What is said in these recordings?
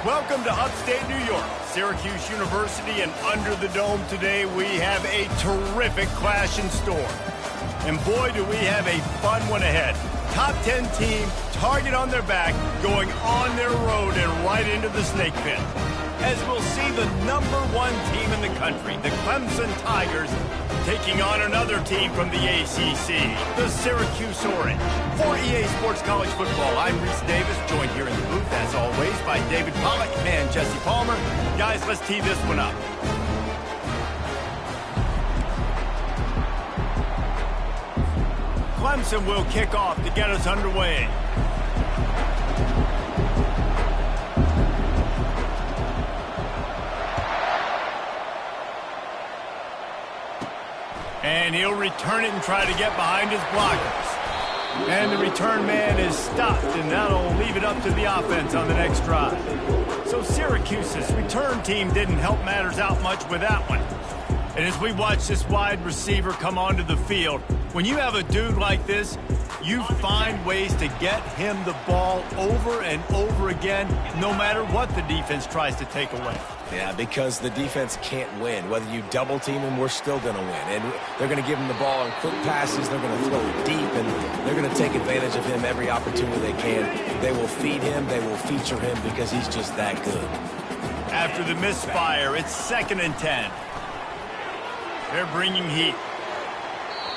Welcome to upstate New York, Syracuse University, and under the dome today we have a terrific clash in store. And boy, do we have a fun one ahead. Top 10 team, target on their back, going on their road and right into the snake pit. As we'll see the #1 team in the country, the Clemson Tigers, taking on another team from the ACC, the Syracuse Orange. For EA Sports College Football, I'm Reese Davis, joined here in the booth, as always, by David Pollack and Jesse Palmer. Guys, let's tee this one up. Clemson will kick off to get us underway. And he'll return it and try to get behind his blockers. And the return man is stopped, and that'll leave it up to the offense on the next drive. So Syracuse's return team didn't help matters out much with that one. And as we watch this wide receiver come onto the field, when you have a dude like this, you find ways to get him the ball over and over again, no matter what the defense tries to take away. Yeah, because the defense can't win. Whether you double team him, we're still going to win. And they're going to give him the ball in quick passes. They're going to throw it deep, and they're going to take advantage of him every opportunity they can. They will feed him. They will feature him because he's just that good. After the misfire, it's 2nd and 10. They're bringing heat.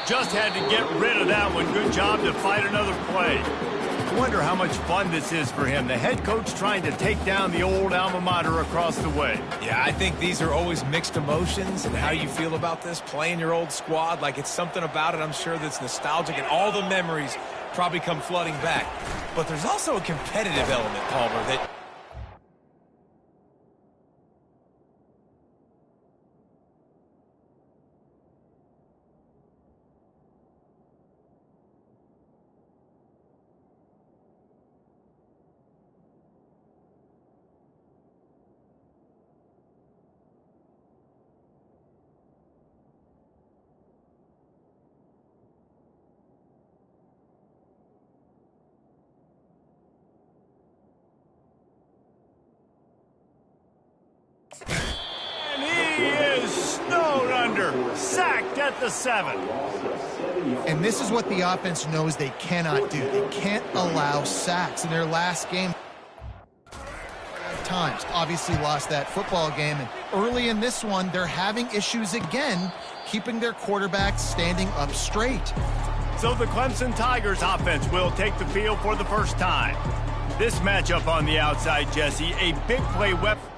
Just had to get rid of that one. Good job to fight another play. I wonder how much fun this is for him. The head coach trying to take down the old alma mater across the way. Yeah, I think these are always mixed emotions, and how you feel about this, playing your old squad, like it's something about it, I'm sure, that's nostalgic, and all the memories probably come flooding back. But there's also a competitive element, Palmer, that... And he is snowed under, sacked at the 7. And this is what the offense knows they cannot do. They can't allow sacks. In their last game, times obviously lost that football game, and early in this one they're having issues again keeping their quarterback standing up straight. So the Clemson Tigers offense will take the field for the first time. This matchup on the outside, Jesse, a big play weapon.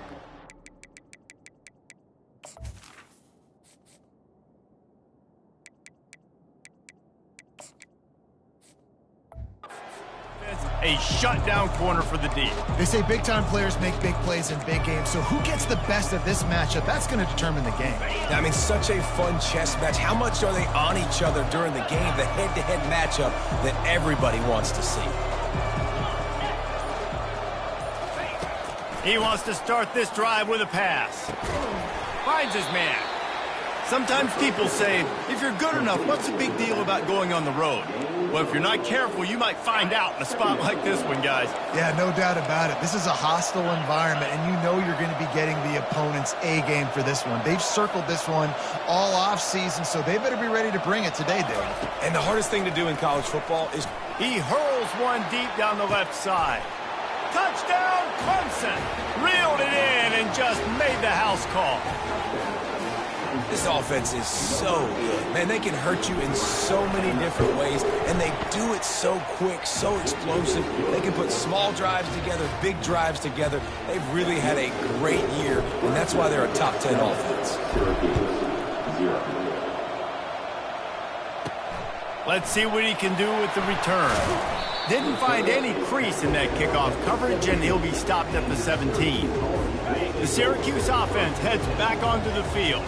A shutdown corner for the D. They say big-time players make big plays in big games, so who gets the best of this matchup? That's going to determine the game. I mean, such a fun chess match. How much are they on each other during the game? The head-to-head matchup that everybody wants to see. He wants to start this drive with a pass. Finds his man. Sometimes people say, if you're good enough, what's the big deal about going on the road? Well, if you're not careful, you might find out in a spot like this one, guys. Yeah, no doubt about it. This is a hostile environment, and you know you're going to be getting the opponent's A-game for this one. They've circled this one all off-season, so they better be ready to bring it today, Dave. And the hardest thing to do in college football is... He hurls one deep down the left side. Touchdown, Clemson! Reeled it in and just made the house call. This offense is so good. Man, they can hurt you in so many different ways, and they do it so quick, so explosive. They can put small drives together, big drives together. They've really had a great year, and that's why they're a top 10 offense. Let's see what he can do with the return. Didn't find any crease in that kickoff coverage, and he'll be stopped at the 17. The Syracuse offense heads back onto the field.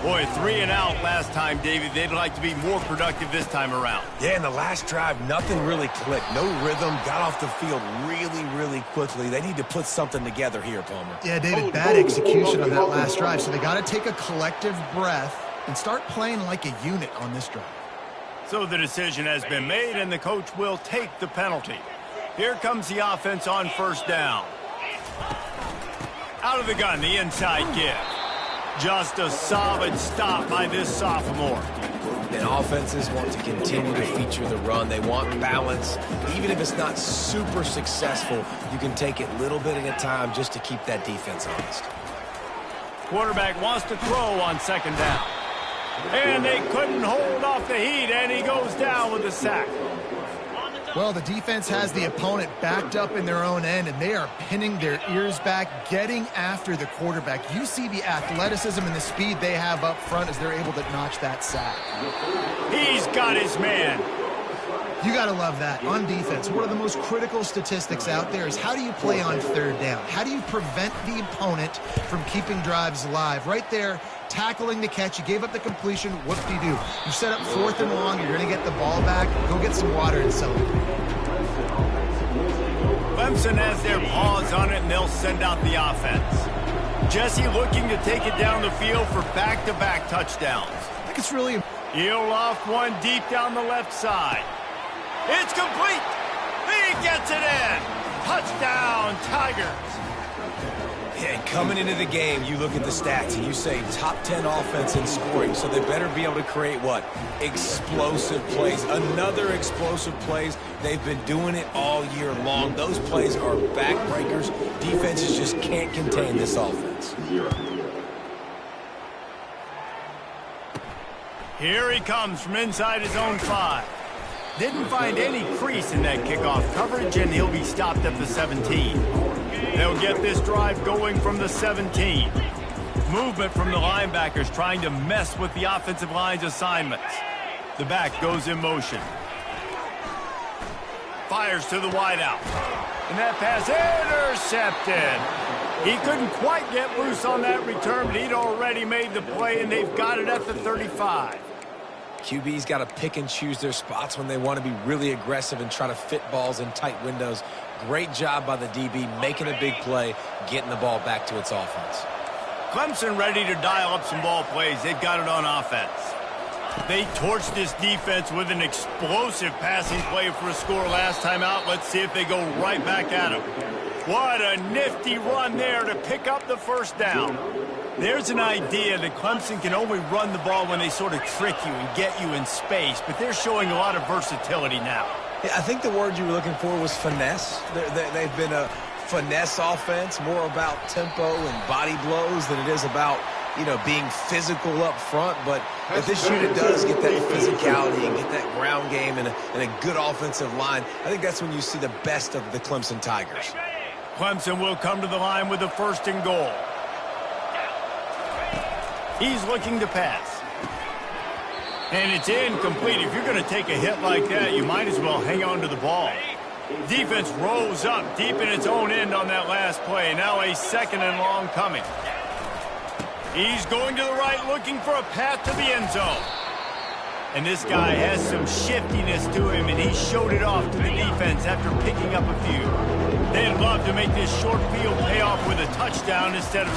Boy, 3 and out last time, Davey. They'd like to be more productive this time around. Yeah, in the last drive, nothing really clicked. No rhythm, got off the field really, really quickly. They need to put something together here, Palmer. Yeah, David, bad execution on that last drive, so they got to take a collective breath and start playing like a unit on this drive. So the decision has been made, and the coach will take the penalty. Here comes the offense on first down. Out of the gun, the inside give. Just a solid stop by this sophomore. And offenses want to continue to feature the run. They want balance. Even if it's not super successful, you can take it little bit at a time just to keep that defense honest. Quarterback wants to throw on second down. And they couldn't hold off the heat, and he goes down with a sack. Well, the defense has the opponent backed up in their own end, and they are pinning their ears back, getting after the quarterback. You see the athleticism and the speed they have up front as they're able to notch that sack. He's got his man. You got to love that. On defense, one of the most critical statistics out there is how do you play on third down? How do you prevent the opponent from keeping drives alive? Right there, tackling the catch. You gave up the completion. Whoop-de-doo. You set up 4th and long. You're going to get the ball back. Go get some water and celebrate. Clemson has their paws on it, and they'll send out the offense. Jesse looking to take it down the field for back-to-back touchdowns. I think it's really... He'll off one deep down the left side. It's complete. He gets it in. Touchdown, Tigers. Yeah, coming into the game, you look at the stats and you say top 10 offense in scoring, so they better be able to create what? Explosive plays. Another explosive plays. They've been doing it all year long. Those plays are backbreakers. Defenses just can't contain this offense. Here he comes from inside his own 5. Didn't find any crease in that kickoff coverage, and he'll be stopped at the 17. They'll get this drive going from the 17. Movement from the linebackers trying to mess with the offensive line's assignments. The back goes in motion. Fires to the wideout. And that pass intercepted. He couldn't quite get loose on that return, but he'd already made the play, and they've got it at the 35. QB's got to pick and choose their spots when they want to be really aggressive and try to fit balls in tight windows. Great job by the DB making a big play, getting the ball back to its offense. Clemson ready to dial up some ball plays. They've got it on offense. They torched this defense with an explosive passing play for a score last time out. Let's see if they go right back at him. What a nifty run there to pick up the first down. There's an idea that Clemson can only run the ball when they sort of trick you and get you in space, but they're showing a lot of versatility now. Yeah, I think the word you were looking for was finesse. They've been a finesse offense, more about tempo and body blows than it is about, you know, being physical up front. But if this unit does get that physicality and get that ground game and a good offensive line, I think that's when you see the best of the Clemson Tigers. Clemson will come to the line with the 1st and goal. He's looking to pass. And it's incomplete. If you're going to take a hit like that, you might as well hang on to the ball. Defense rose up deep in its own end on that last play. Now a 2nd and long coming. He's going to the right, looking for a path to the end zone. And this guy has some shiftiness to him, and he showed it off to the defense after picking up a few. They'd love to make this short field pay off with a touchdown instead of...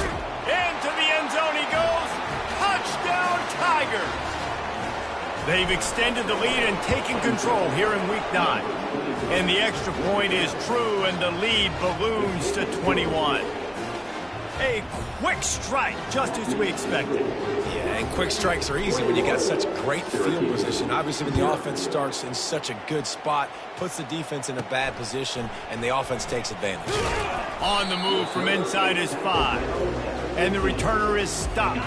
Into the end zone he goes. Touchdown, Tigers. They've extended the lead and taken control here in Week 9. And the extra point is true, and the lead balloons to 21. A quick strike, just as we expected. Yeah, and quick strikes are easy when you got such great field position. Obviously, when the offense starts in such a good spot, puts the defense in a bad position, and the offense takes advantage. On the move from inside his 5. And the returner is stopped.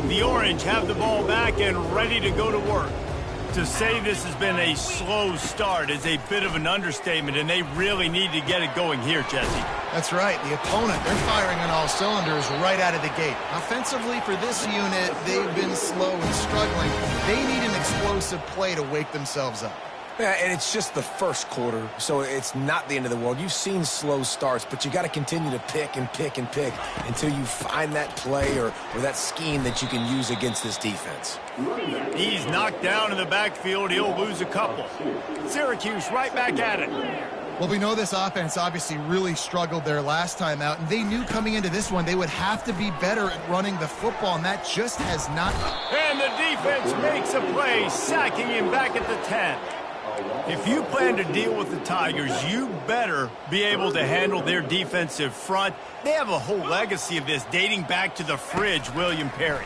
The Orange have the ball back and ready to go to work. To say this has been a slow start is a bit of an understatement, and they really need to get it going here, Jesse. That's right. The opponent, they're firing on all cylinders right out of the gate. Offensively, for this unit, they've been slow and struggling. They need an explosive play to wake themselves up. Yeah, and it's just the first quarter, so it's not the end of the world. You've seen slow starts, but you got to continue to pick and pick and pick until you find that play or that scheme that you can use against this defense. He's knocked down in the backfield. He'll lose a couple. Syracuse right back at it. Well, we know this offense obviously really struggled their last time out, and they knew coming into this one they would have to be better at running the football, and that just has not... And the defense makes a play, sacking him back at the 10. If you plan to deal with the Tigers, you better be able to handle their defensive front. They have a whole legacy of this dating back to the fridge, William Perry.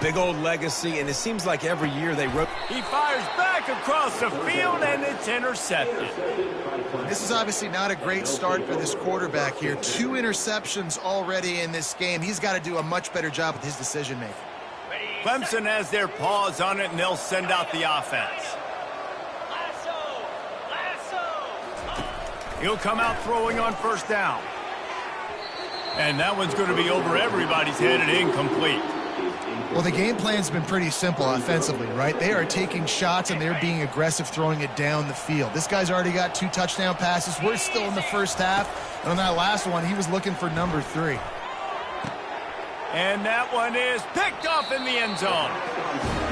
Big old legacy, and it seems like every year they He fires back across the field, and it's intercepted. This is obviously not a great start for this quarterback here. 2 interceptions already in this game. He's got to do a much better job with his decision-making. Clemson has their paws on it, and they'll send out the offense. He'll come out throwing on first down. And that one's going to be over everybody's head and incomplete. Well, the game plan's been pretty simple offensively, right? They are taking shots, and they're being aggressive throwing it down the field. This guy's already got 2 touchdown passes. We're still in the first half. And on that last one, he was looking for number 3. And that one is picked off in the end zone.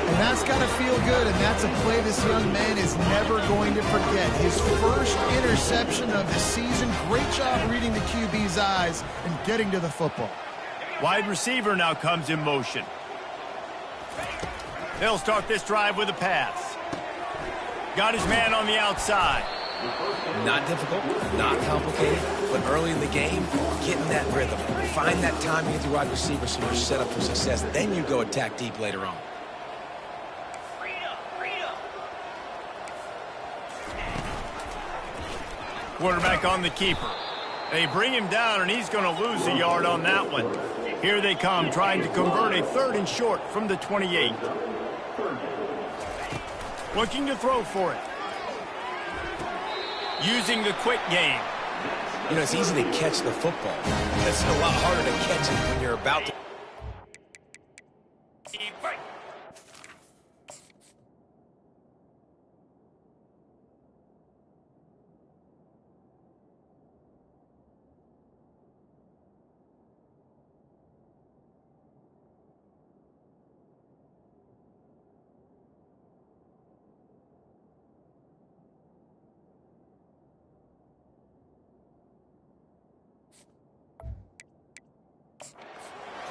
And that's got to feel good, and that's a play this young man is never going to forget. His first interception of the season. Great job reading the QB's eyes and getting to the football. Wide receiver now comes in motion. They'll start this drive with a pass. Got his man on the outside. Not difficult, not complicated, but early in the game, get in that rhythm. Find that time to get the wide receiver so you're set up for success. Then you go attack deep later on. Quarterback on the keeper. They bring him down, and he's going to lose a yard on that one. Here they come, trying to convert a 3rd and short from the 28. Looking to throw for it. Using the quick game. You know, it's easy to catch the football. It's a lot harder to catch it when you're about to.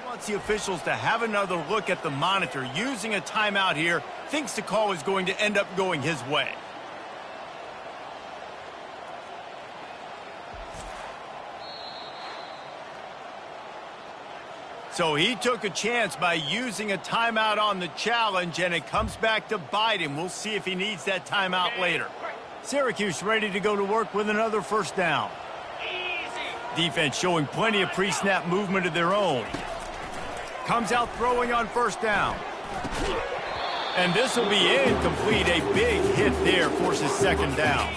Wants the officials to have another look at the monitor. Using a timeout here, thinks the call is going to end up going his way. So he took a chance by using a timeout on the challenge, and it comes back to bite him. We'll see if he needs that timeout later. Syracuse ready to go to work with another first down. Defense showing plenty of pre-snap movement of their own. Comes out throwing on first down. And this will be incomplete. A big hit there forces second down.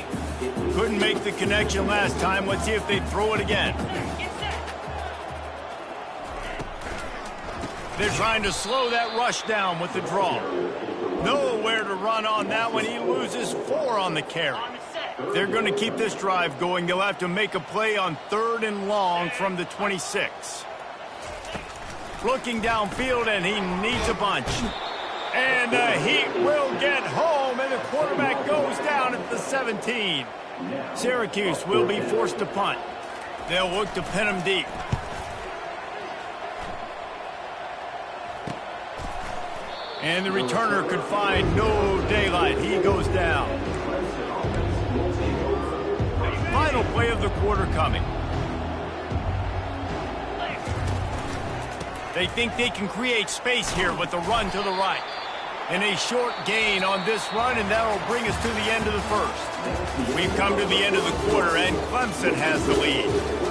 Couldn't make the connection last time. Let's see if they throw it again. They're trying to slow that rush down with the draw. Nowhere to run on that one. He loses 4 on the carry. They're going to keep this drive going. They'll have to make a play on 3rd and long from the 26. Looking downfield, and he needs a bunch. And he will get home, and the quarterback goes down at the 17. Syracuse will be forced to punt. They'll look to pin him deep. And the returner could find no daylight. He goes down. Final play of the quarter coming. They think they can create space here with the run to the right. And a short gain on this run, and that'll bring us to the end of the first. We've come to the end of the quarter, and Clemson has the lead.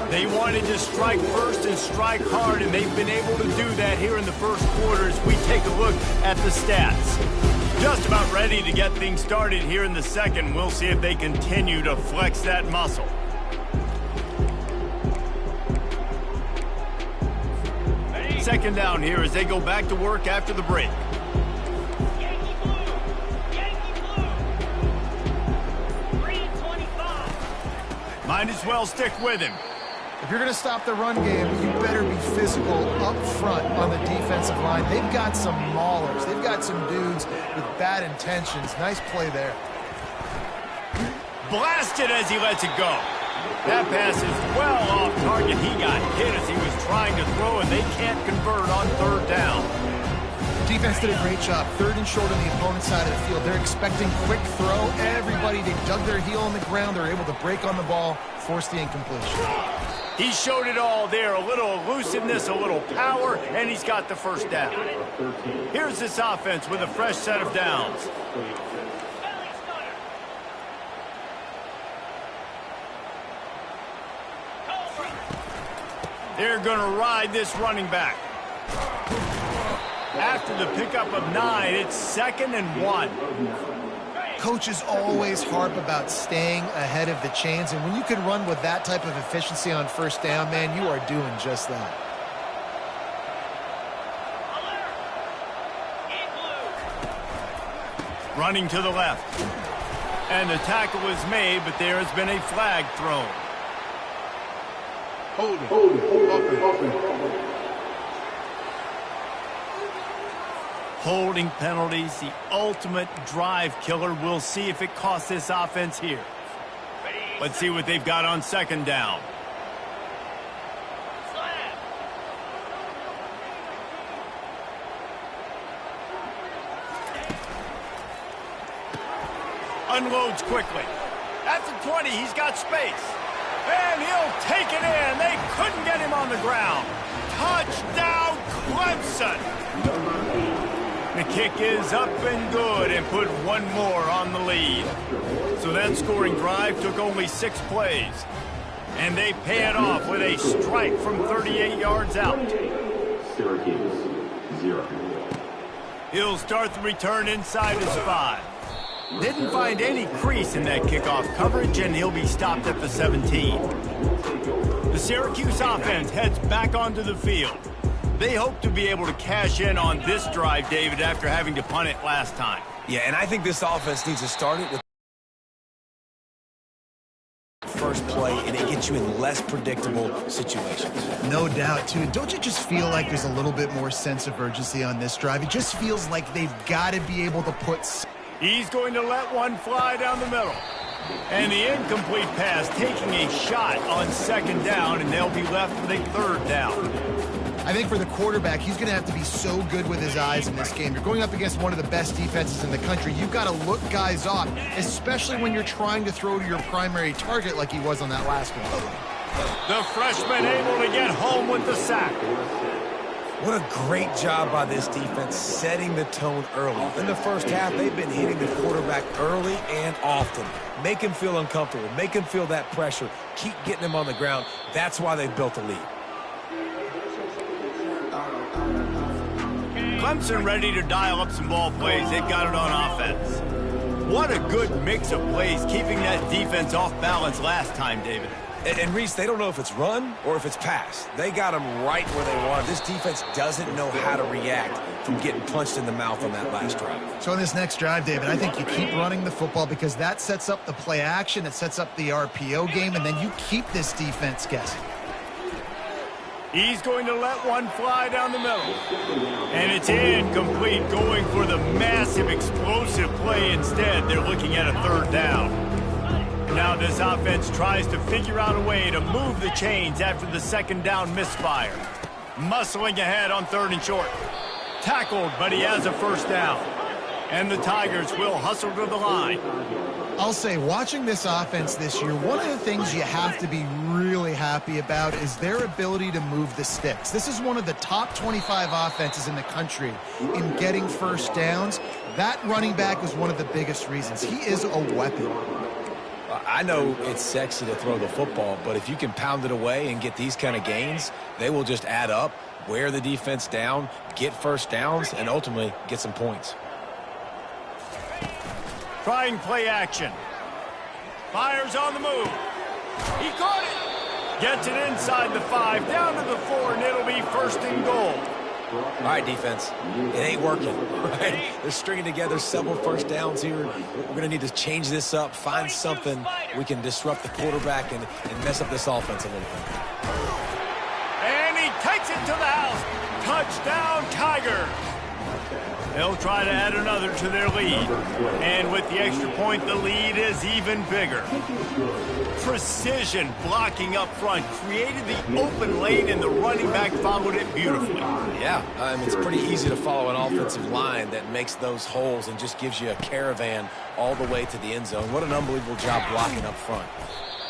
They wanted to strike first and strike hard, and they've been able to do that here in the first quarter as we take a look at the stats. Just about ready to get things started here in the second. We'll see if they continue to flex that muscle. Second down here as they go back to work after the break. Yankee blue. Green 25. Might as well stick with him. If you're going to stop the run game, you better be physical up front on the defensive line. They've got some maulers. They've got some dudes with bad intentions. Nice play there. Blasted as he lets it go. That pass is well off target. He got hit as he was trying to throw, and they can't convert on 3rd down. defense did a great job. 3rd and short on the opponent's side of the field. They're expecting quick throw. Everybody, they dug their heel on the ground. They're able to break on the ball, force the incompletion. He showed it all there. A little elusiveness, a little power, and he's got the first down. Here's this offense with a fresh set of downs. They're going to ride this running back. After the pickup of 9, it's 2nd and 1. Coaches always harp about staying ahead of the chains, and when you can run with that type of efficiency on first down, man, you are doing just that. Running to the left. And the tackle is made, but there has been a flag thrown. Holding penalties, the ultimate drive killer. We'll see if it costs this offense here. Let's see what they've got on 2nd down. Unloads quickly. At the 20, he's got space. And he'll take it in. They couldn't get him on the ground. Touchdown, Clemson. The kick is up and good and put one more on the lead. So that scoring drive took only 6 plays. And they pay it off with a strike from 38 yards out. Syracuse, 0. He'll start the return inside his 5. Didn't find any crease in that kickoff coverage, and he'll be stopped at the 17. The Syracuse offense heads back onto the field. They hope to be able to cash in on this drive, David, after having to punt it last time. Yeah, and I think this offense needs to start it with first play, and it gets you in less predictable situations. No doubt, too. Don't you just feel like there's a little bit more sense of urgency on this drive? It just feels like they've got to be able to put... He's going to let one fly down the middle. And the incomplete pass taking a shot on 2nd down, and they'll be left with a 3rd down. I think for the quarterback, he's going to have to be so good with his eyes in this game. You're going up against one of the best defenses in the country. You've got to look guys off, especially when you're trying to throw to your primary target like he was on that last one. The freshman able to get home with the sack. What a great job by this defense setting the tone early. In the first half, they've been hitting the quarterback early and often. Make him feel uncomfortable. Make him feel that pressure. Keep getting him on the ground. That's why they've built a lead. Clemson ready to dial up some ball plays. They've got it on offense. What a good mix of plays, keeping that defense off balance last time, David. And Reese, they don't know if it's run or if it's pass. They got them right where they want. This defense doesn't know how to react from getting punched in the mouth on that last drive. So on this next drive, David, I think you keep running the football because that sets up the play action, it sets up the RPO game, and then you keep this defense guessing. He's going to let one fly down the middle. And it's incomplete, going for the massive explosive play instead. They're looking at a 3rd down. Now this offense tries to figure out a way to move the chains after the 2nd down misfire. Muscling ahead on 3rd and short. Tackled, but he has a 1st down. And the Tigers will hustle to the line. I'll say, watching this offense this year, one of the things you have to be really happy about is their ability to move the sticks. This is one of the top 25 offenses in the country in getting 1st downs. That running back is one of the biggest reasons. He is a weapon. I know it's sexy to throw the football, but if you can pound it away and get these kind of gains, they will just add up, wear the defense down, get 1st downs, and ultimately get some points. Trying play action. Fires on the move. He caught it. Gets it inside the 5, down to the 4, and it'll be 1st and goal. All right, defense. It ain't working. Right? They're stringing together several 1st downs here. We're going to need to change this up, find something we can disrupt the quarterback and mess up this offense a little bit. And he takes it to the house. Touchdown, Tigers. They'll try to add another to their lead. And with the extra point, the lead is even bigger. Precision blocking up front created the open lane, and the running back followed it beautifully. Yeah, it's pretty easy to follow an offensive line that makes those holes and just gives you a caravan all the way to the end zone. What an unbelievable job blocking up front.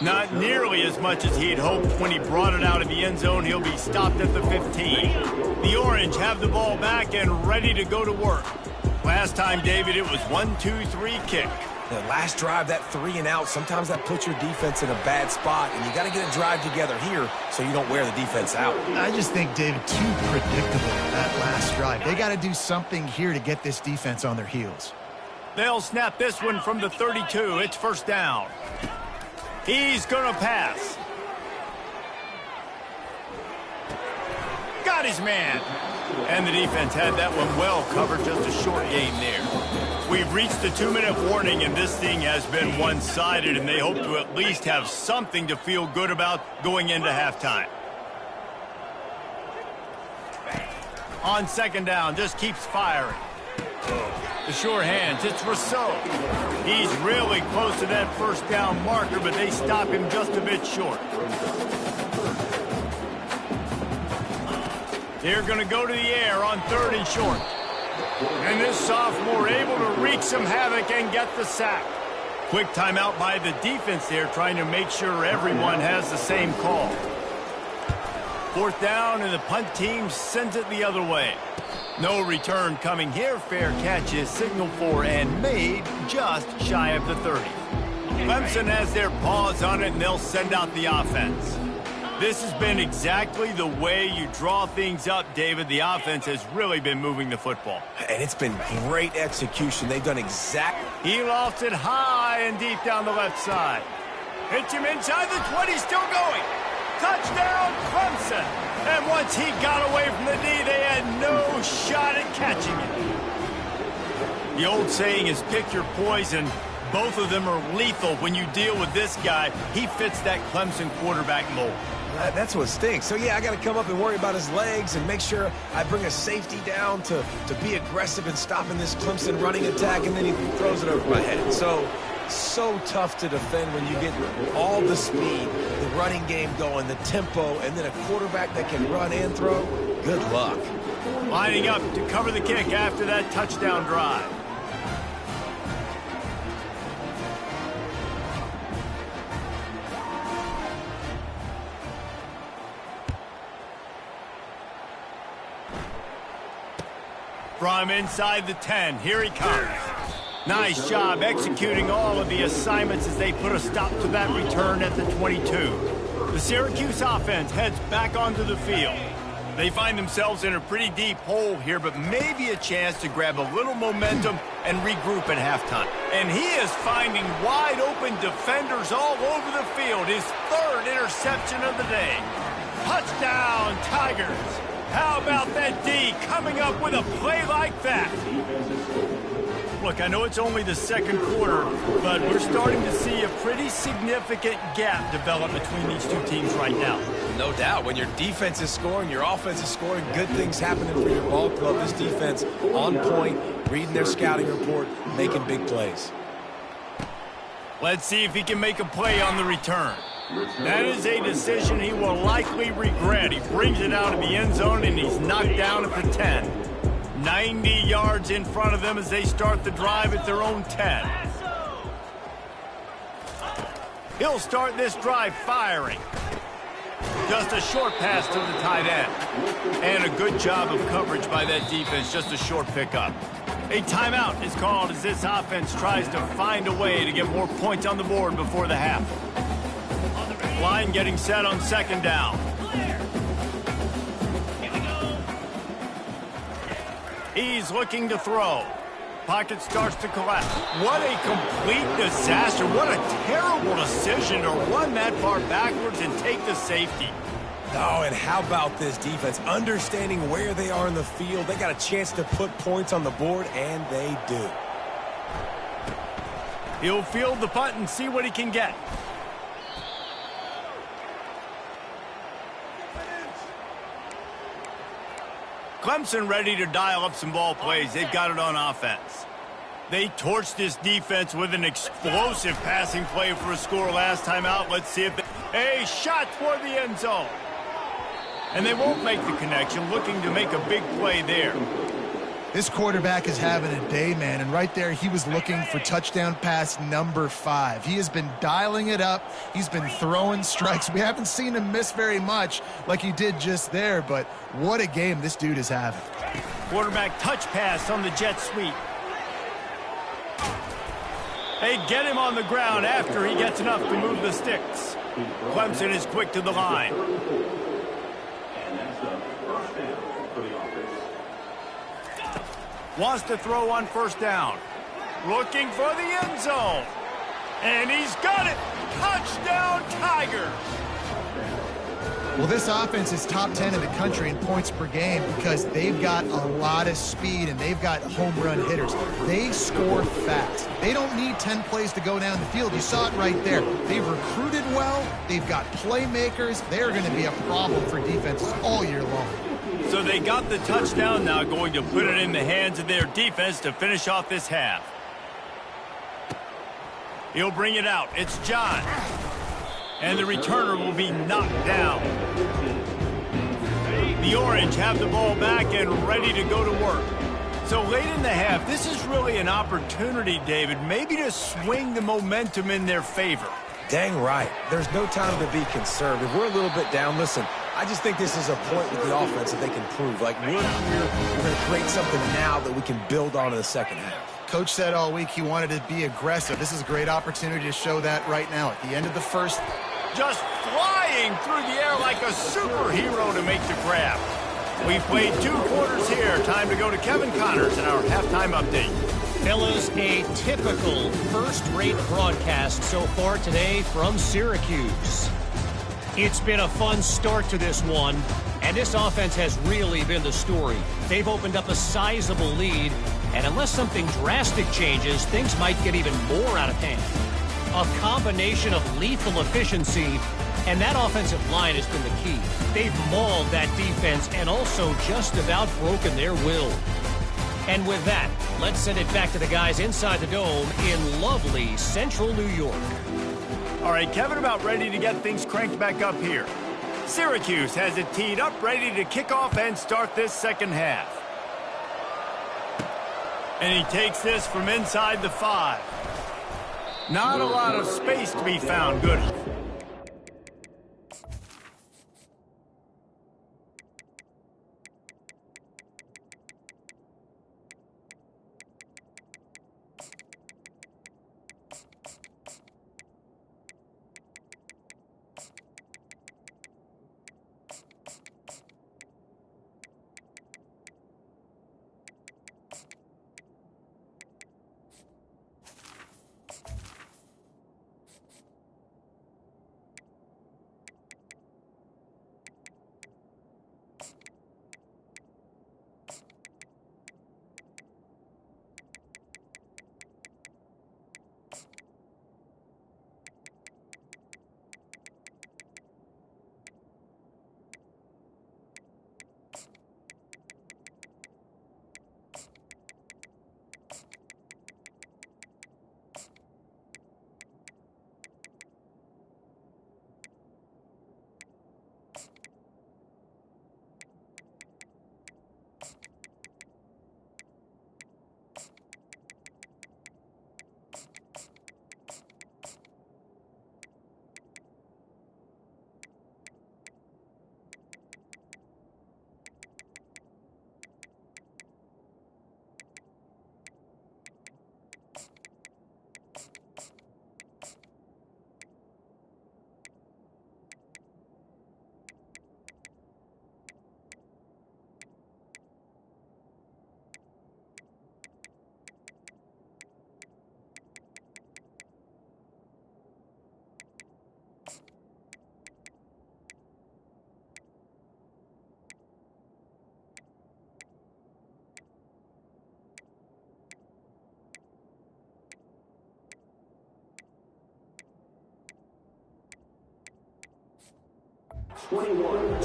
Not nearly as much as he'd hoped when he brought it out of the end zone. He'll be stopped at the 15. The Orange have the ball back and ready to go to work. Last time, David, it was 1-2-3 kick. The last drive, that 3 and out, sometimes that puts your defense in a bad spot, and you got to get a drive together here so you don't wear the defense out. I just think, David, too predictable that last drive. They got to do something here to get this defense on their heels. They'll snap this one from the 32. It's first down. He's going to pass. Got his man. And the defense had that one well covered, just a short gain there. We've reached the 2-minute warning, and this thing has been one-sided, and they hope to at least have something to feel good about going into halftime. On second down, just keeps firing. The sure hands, it's Rousseau. He's really close to that first down marker, but they stop him just a bit short. They're going to go to the air on 3rd and short. And this sophomore able to wreak some havoc and get the sack. Quick timeout by the defense there, trying to make sure everyone has the same call. 4th down, and the punt team sends it the other way. No return coming here. Fair catch is signaled for and made just shy of the 30. Clemson has their paws on it, and they'll send out the offense. This has been exactly the way you draw things up, David. The offense has really been moving the football. And it's been great execution. They've done exactly. He lofts it high and deep down the left side. Hits him inside the 20, still going. Touchdown, Clemson. And once he got away from the D, they had no shot at catching it. The old saying is pick your poison. Both of them are lethal when you deal with this guy. He fits that Clemson quarterback mold. That's what stinks. So, yeah, I got to come up and worry about his legs and make sure I bring a safety down to be aggressive in stopping this Clemson running attack, and then he throws it over my head. So tough to defend when you get all the speed, the running game going, the tempo, and then a quarterback that can run and throw. Good luck. Lining up to cover the kick after that touchdown drive. From inside the 10, here he comes. Nice job executing all of the assignments as they put a stop to that return at the 22. The Syracuse offense heads back onto the field. They find themselves in a pretty deep hole here, but maybe a chance to grab a little momentum and regroup at halftime. And he is finding wide open defenders all over the field. His 3rd interception of the day. Touchdown, Tigers. How about that D coming up with a play like that? Look, I know it's only the 2nd quarter, but we're starting to see a pretty significant gap develop between these two teams right now. No doubt. When your defense is scoring, your offense is scoring, good things happening for your ball club. This defense on point, reading their scouting report, making big plays. Let's see if he can make a play on the return. That is a decision he will likely regret. He brings it out of the end zone, and he's knocked down at the 10. 90 yards in front of them as they start the drive at their own 10. He'll start this drive firing. Just a short pass to the tight end. And a good job of coverage by that defense, just a short pickup. A timeout is called as this offense tries to find a way to get more points on the board before the half. Line getting set on 2nd down. He's looking to throw. Pocket starts to collapse. What a complete disaster. What a terrible decision to run that far backwards and take the safety. Oh, and how about this defense? Understanding where they are in the field. They got a chance to put points on the board, and they do. He'll field the punt and see what he can get. Clemson ready to dial up some ball plays. They've got it on offense. They torched this defense with an explosive passing play for a score last time out. Let's see if a shot toward the end zone. And they won't make the connection, looking to make a big play there. This quarterback is having a day, man, and right there he was looking for touchdown pass number 5. He has been dialing it up. He's been throwing strikes. We haven't seen him miss very much like he did just there, but what a game this dude is having. Quarterback touch pass on the jet sweep. They get him on the ground after he gets enough to move the sticks. Clemson is quick to the line. Wants to throw on first down. Looking for the end zone. And he's got it. Touchdown, Tigers. Well, this offense is top 10 in the country in points per game because they've got a lot of speed and they've got home run hitters. They score fast. They don't need 10 plays to go down the field. You saw it right there. They've recruited well. They've got playmakers. They're going to be a problem for defenses all year long. So they got the touchdown, now going to put it in the hands of their defense to finish off this half. He'll bring it out. It's John. And the returner will be knocked down. The Orange have the ball back and ready to go to work. So late in the half, this is really an opportunity, David, maybe to swing the momentum in their favor. Dang right. There's no time to be conservative. We're a little bit down. Listen, I just think this is a point with the offense that they can prove. Like, we're here, we're going to create something now that we can build on in the second half. Coach said all week he wanted to be aggressive. This is a great opportunity to show that right now. At the end of the first, just flying through the air like a superhero to make the grab. We've played 2 quarters here. Time to go to Kevin Connors in our halftime update. Fellas, a typical first-rate broadcast so far today from Syracuse. It's been a fun start to this one, and this offense has really been the story. They've opened up a sizable lead, and unless something drastic changes, things might get even more out of hand. A combination of lethal efficiency, and that offensive line has been the key. They've mauled that defense and also just about broken their will. And with that, let's send it back to the guys inside the dome in lovely central New York. All right, Kevin, about ready to get things cranked back up here. Syracuse has it teed up, ready to kick off and start this second half. And he takes this from inside the 5. Not a lot of space to be found. Good.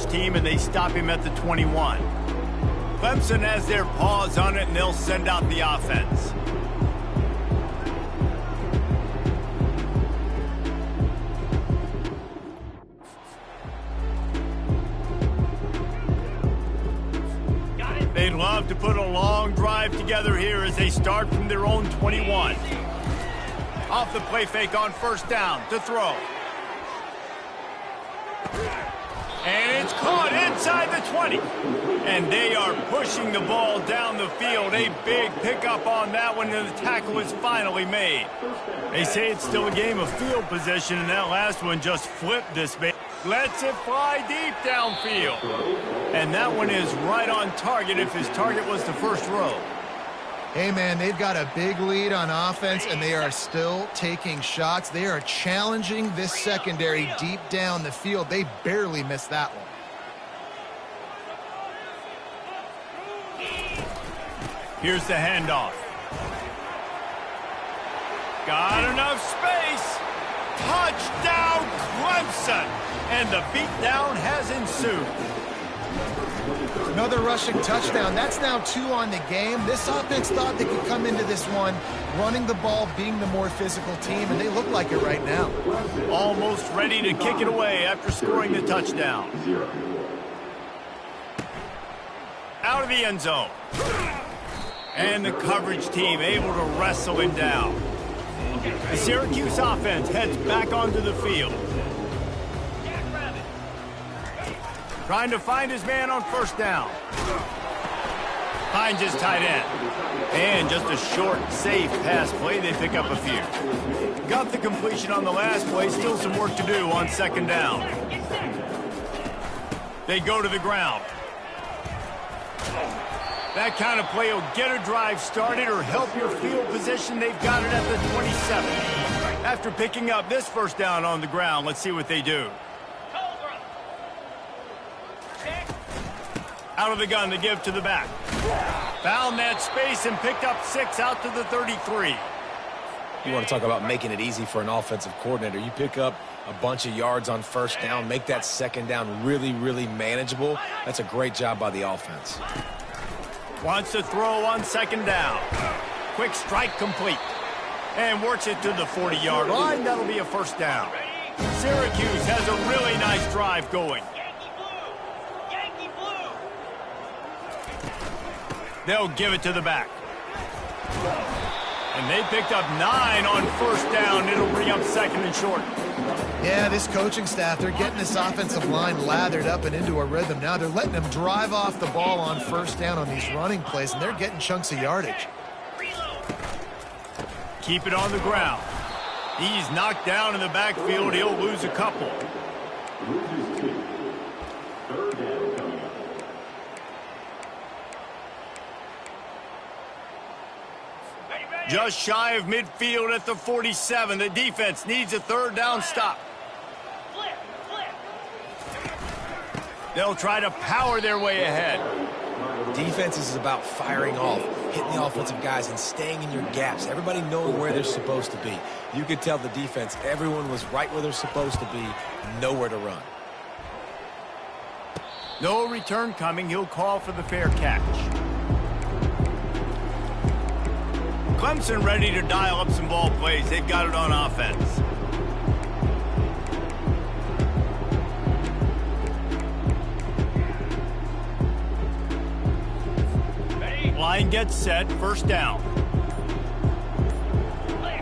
Team, and they stop him at the 21. Clemson has their paws on it, and they'll send out the offense. They'd love to put a long drive together here as they start from their own 21. Off the play fake on first down to throw. And it's caught inside the 20. And they are pushing the ball down the field. A big pickup on that one, and the tackle is finally made. They say it's still a game of field position, and that last one just flipped this bait. Lets it fly deep downfield. And that one is right on target if his target was the first row. Hey, man, they've got a big lead on offense, and they are still taking shots. They are challenging this secondary deep down the field. They barely missed that one. Here's the handoff. Got enough space. Touchdown, Clemson. And the beatdown has ensued. Another rushing touchdown. That's now 2 on the game. This offense thought they could come into this one running the ball, being the more physical team, and they look like it right now. Almost ready to kick it away after scoring the touchdown. Out of the end zone. And the coverage team able to wrestle him down. The Syracuse offense heads back onto the field. Trying to find his man on first down. Finds his tight end. And just a short, safe pass play. They pick up a few. Got the completion on the last play. Still some work to do on second down. They go to the ground. That kind of play will get a drive started or help your field position. They've got it at the 27. After picking up this first down on the ground, let's see what they do. Out of the gun to give to the back. Found that space and picked up 6 out to the 33. You want to talk about making it easy for an offensive coordinator. You pick up a bunch of yards on first down, make that second down really, really manageable. That's a great job by the offense. Wants to throw on second down. Quick strike complete. And works it to the 40-yard line. That'll be a first down. Syracuse has a really nice drive going. They'll give it to the back. And they picked up 9 on first down. It'll bring up second and short. Yeah, this coaching staff, they're getting this offensive line lathered up and into a rhythm now. They're letting them drive off the ball on first down on these running plays, and they're getting chunks of yardage. Keep it on the ground. He's knocked down in the backfield. He'll lose a couple. Just shy of midfield at the 47. The defense needs a third down stop. They'll try to power their way ahead. Defense is about firing off, hitting the offensive guys, and staying in your gaps. Everybody knowing where they're supposed to be. You could tell the defense, everyone was right where they're supposed to be, nowhere to run. No return coming. He'll call for the fair catch. Clemson ready to dial up some ball plays. They've got it on offense. Line gets set, first down.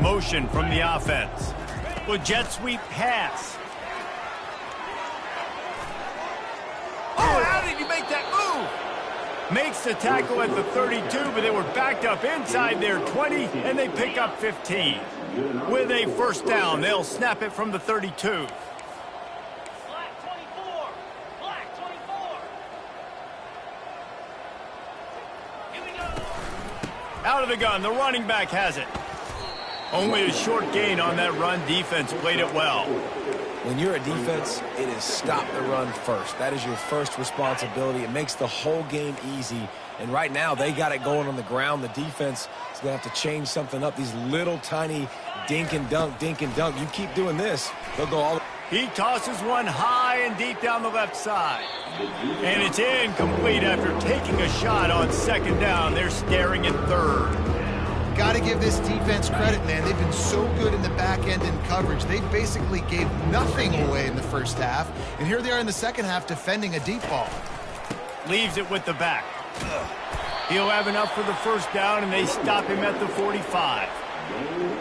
Motion from the offense. With jet sweep pass. Oh, how did he make that move? Makes the tackle at the 32, but they were backed up inside their 20, and they pick up 15. With a first down, they'll snap it from the 32. Black 24. Black 24. Here we go. Out of the gun, the running back has it. Only a short gain on that run. Defense played it well. When you're a defense, it is stop the run first. That is your first responsibility. It makes the whole game easy. And right now, they got it going on the ground. The defense is going to have to change something up. These little tiny dink and dunk, dink and dunk. You keep doing this, they'll go all. He tosses one high and deep down the left side. And it's incomplete after taking a shot on second down. They're staring at third. Got to give this defense credit, man. They've been so good in the back end in coverage. They basically gave nothing away in the first half. And here they are in the second half defending a deep ball. Leaves it with the back. He'll have enough for the first down, and they stop him at the 45.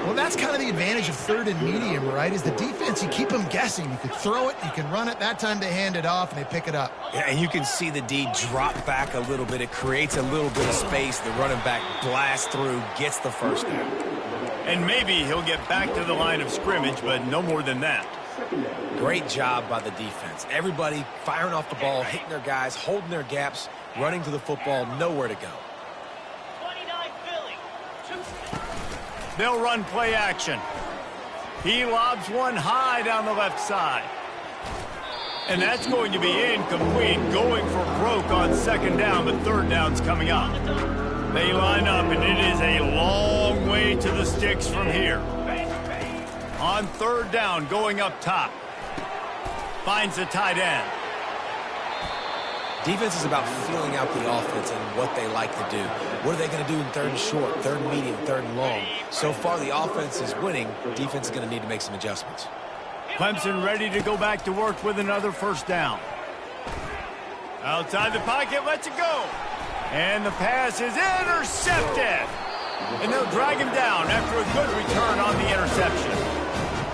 Well, that's kind of the advantage of third and medium, right? Is the defense, you keep them guessing. You can throw it, you can run it. That time they hand it off, and they pick it up. Yeah, and you can see the D drop back a little bit. It creates a little bit of space. The running back blasts through, gets the first down. And maybe he'll get back to the line of scrimmage, but no more than that. Great job by the defense. Everybody firing off the ball, hitting their guys, holding their gaps, running to the football, nowhere to go. 29 Philly. They'll run play action. He lobs one high down the left side. And that's going to be incomplete, going for broke on second down, but third down's coming up. They line up, and it is a long way to the sticks from here. On third down, going up top. Finds the tight end. Defense is about feeling out the offense and what they like to do. What are they going to do in third and short, third and medium, third and long? So far, the offense is winning. Defense is going to need to make some adjustments. Clemson ready to go back to work with another first down. Outside the pocket, lets it go. And the pass is intercepted. And they'll drag him down after a good return on the interception.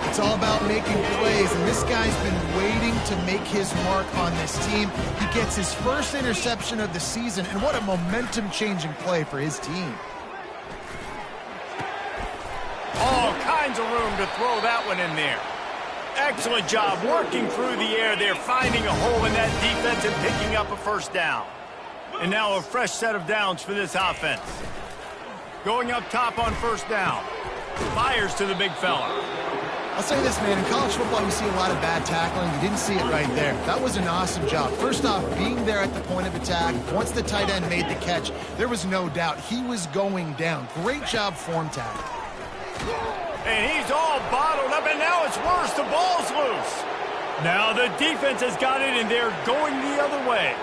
It's all about making plays, and this guy's been waiting to make his mark on this team. He gets his first interception of the season, and what a momentum-changing play for his team. All kinds of room to throw that one in there. Excellent job working through the air there, finding a hole in that defense and picking up a first down. And now a fresh set of downs for this offense. Going up top on first down. Fires to the big fella. I'll say this, man, in college football you see a lot of bad tackling. You didn't see it right there. That was an awesome job. First off, being there at the point of attack, once the tight end made the catch, there was no doubt he was going down. Great job form tackle. And he's all bottled up, and now it's worse. The ball's loose. Now the defense has got it, and they're going the other way.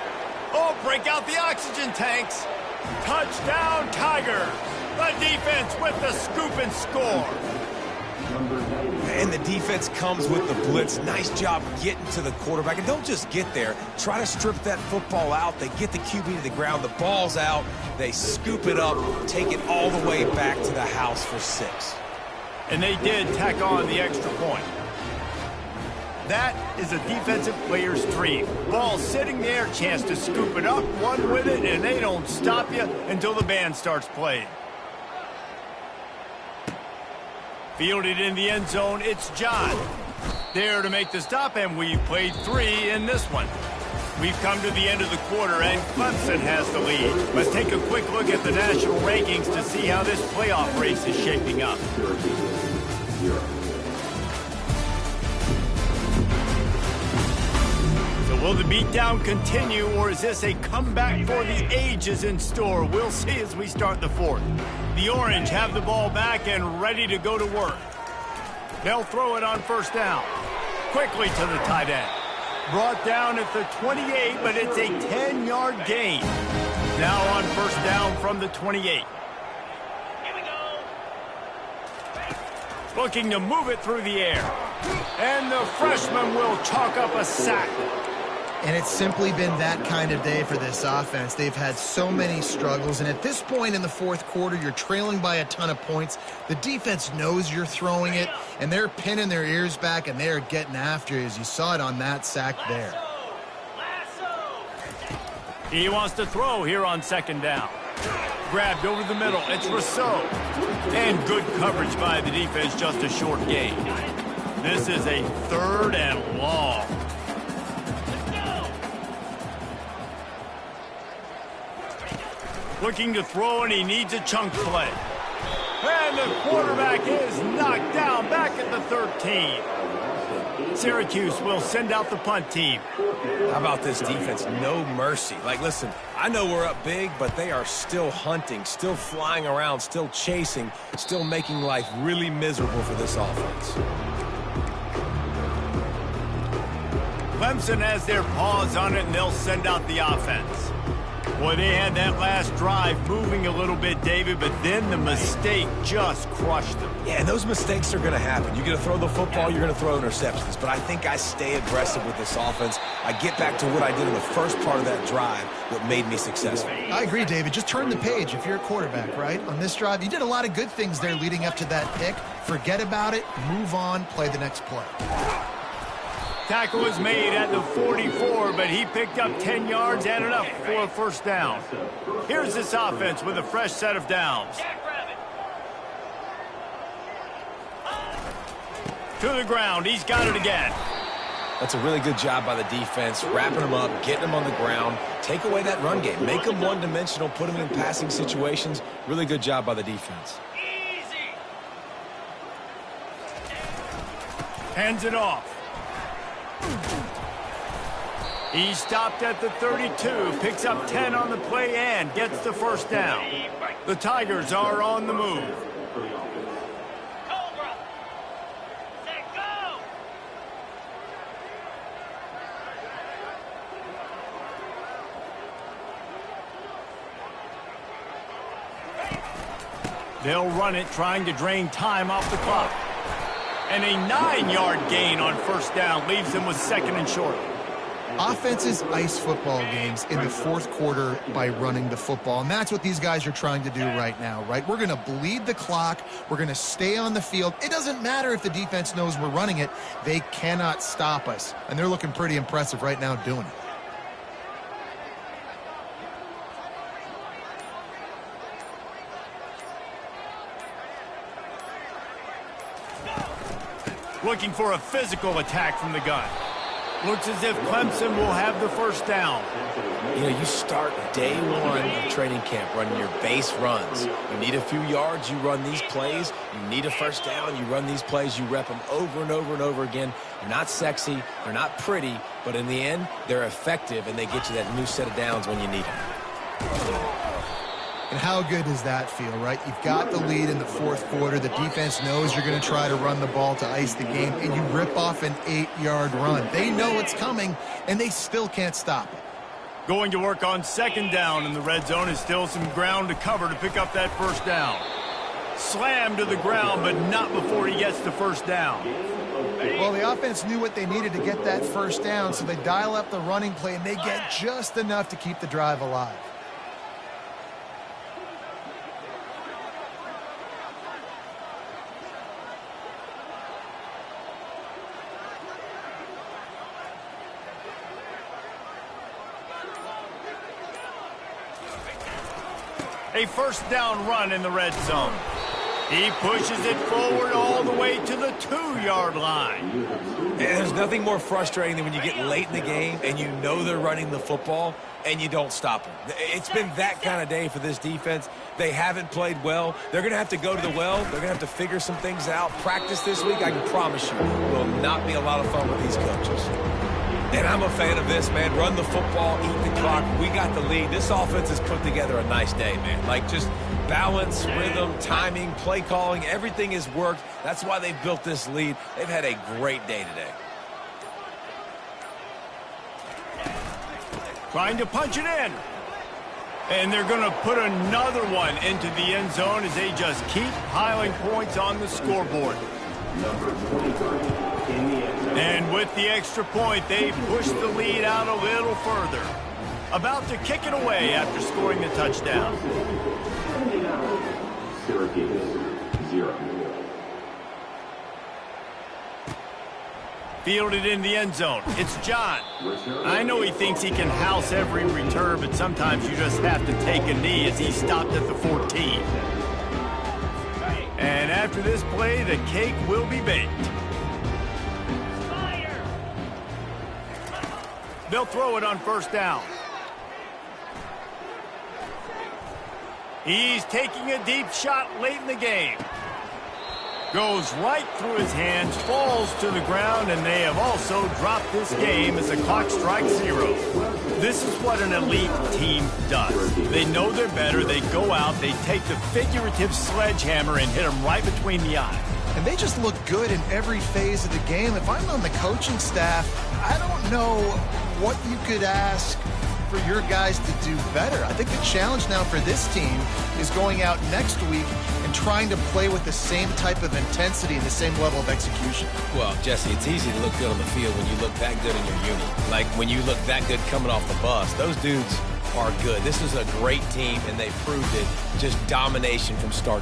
Oh, break out the oxygen tanks. Touchdown, Tigers. The defense with the scoop and score. And the defense comes with the blitz. Nice job getting to the quarterback. And don't just get there. Try to strip that football out. They get the QB to the ground. The ball's out. They scoop it up, take it all the way back to the house for 6. And they did tack on the extra point. That is a defensive player's dream. Ball sitting there, chance to scoop it up, run with it, and they don't stop you until the band starts playing. Fielded in the end zone, it's John. There to make the stop, and we've played 3 in this one. We've come to the end of the quarter, and Clemson has the lead. Let's take a quick look at the national rankings to see how this playoff race is shaping up. So will the beatdown continue, or is this a comeback for the ages in store? We'll see as we start the fourth. The Orange have the ball back and ready to go to work. They'll throw it on first down. Quickly to the tight end. Brought down at the 28, but it's a 10-yard gain. Now on first down from the 28. Here we go. Looking to move it through the air. And the freshman will chalk up a sack. And it's simply been that kind of day for this offense. They've had so many struggles, and at this point in the fourth quarter, you're trailing by a ton of points. The defense knows you're throwing it, and they're pinning their ears back, and they're getting after you, as you saw it on that sack there. He wants to throw here on second down. Grabbed over the middle. It's Rousseau. And good coverage by the defense, just a short gain. This is a third and long. Looking to throw, and he needs a chunk play. And the quarterback is knocked down back at the 13. Syracuse will send out the punt team. How about this defense? No mercy. Like, listen, I know we're up big, but they are still hunting, still flying around, still chasing, still making life really miserable for this offense. Clemson has their paws on it, and they'll send out the offense. Boy, they had that last drive moving a little bit, David, but then the mistake just crushed them. Yeah, and those mistakes are going to happen. You're going to throw the football, you're going to throw interceptions. But I think I stay aggressive with this offense. I get back to what I did in the first part of that drive, what made me successful. I agree, David. Just turn the page if you're a quarterback, right? On this drive, you did a lot of good things there leading up to that pick. Forget about it, move on, play the next play. Tackle was made at the 44, but he picked up 10 yards and enough for a first down. Here's this offense with a fresh set of downs. To the ground. He's got it again. That's a really good job by the defense, wrapping them up, getting them on the ground. Take away that run game. Make them one-dimensional, put them in passing situations. Really good job by the defense. Hands it off. He stopped at the 32, picks up 10 on the play and gets the first down. The Tigers are on the move. Cobra. Set, go. They'll run it, trying to drain time off the clock. And a 9-yard gain on first down leaves them with second and short. Offenses ice football games in the fourth quarter by running the football, and that's what these guys are trying to do right now, right? We're going to bleed the clock. We're going to stay on the field. It doesn't matter if the defense knows we're running it. They cannot stop us, and they're looking pretty impressive right now doing it. Looking for a physical attack from the gun. Looks as if Clemson will have the first down. You know, you start day one of training camp running your base runs. You need a few yards, you run these plays. You need a first down, you run these plays. You rep them over and over and over again. They're not sexy, they're not pretty, but in the end, they're effective, and they get you that new set of downs when you need them. And how good does that feel, right? You've got the lead in the fourth quarter. The defense knows you're going to try to run the ball to ice the game, and you rip off an 8-yard run. They know it's coming, and they still can't stop it. Going to work on second down in the red zone is still some ground to cover to pick up that first down. Slammed to the ground, but not before he gets the first down. Well, the offense knew what they needed to get that first down, so they dial up the running play, and they get just enough to keep the drive alive. A first down run in the red zone. He pushes it forward all the way to the 2-yard line. And there's nothing more frustrating than when you get late in the game and you know they're running the football and you don't stop them. It's been that kind of day for this defense. They haven't played well. They're going to have to go to the well. They're going to have to figure some things out. Practice this week, I can promise you, will not be a lot of fun with these coaches. And I'm a fan of this, man. Run the football, eat the clock. We got the lead. This offense has put together a nice day, man. Like, just balance, rhythm, timing, play calling, everything has worked. That's why they've built this lead. They've had a great day today. Trying to punch it in. And they're going to put another one into the end zone as they just keep piling points on the scoreboard. And with the extra point, they push the lead out a little further. About to kick it away after scoring the touchdown. Syracuse, 0. Fielded in the end zone. It's John. I know he thinks he can house every return, but sometimes you just have to take a knee as he stopped at the 14. And after this play, the cake will be baked. They'll throw it on first down. He's taking a deep shot late in the game. Goes right through his hands, falls to the ground, and they have also dropped this game as the clock strikes 0. This is what an elite team does. They know they're better. They go out, they take the figurative sledgehammer and hit them right between the eyes. And they just look good in every phase of the game. If I'm on the coaching staff, I don't know what you could ask for your guys to do better. I think the challenge now for this team is going out next week and trying to play with the same type of intensity and the same level of execution. Well, Jesse, it's easy to look good on the field when you look that good in your unit. Like when you look that good coming off the bus. Those dudes are good. This is a great team, and they proved it. Just domination from start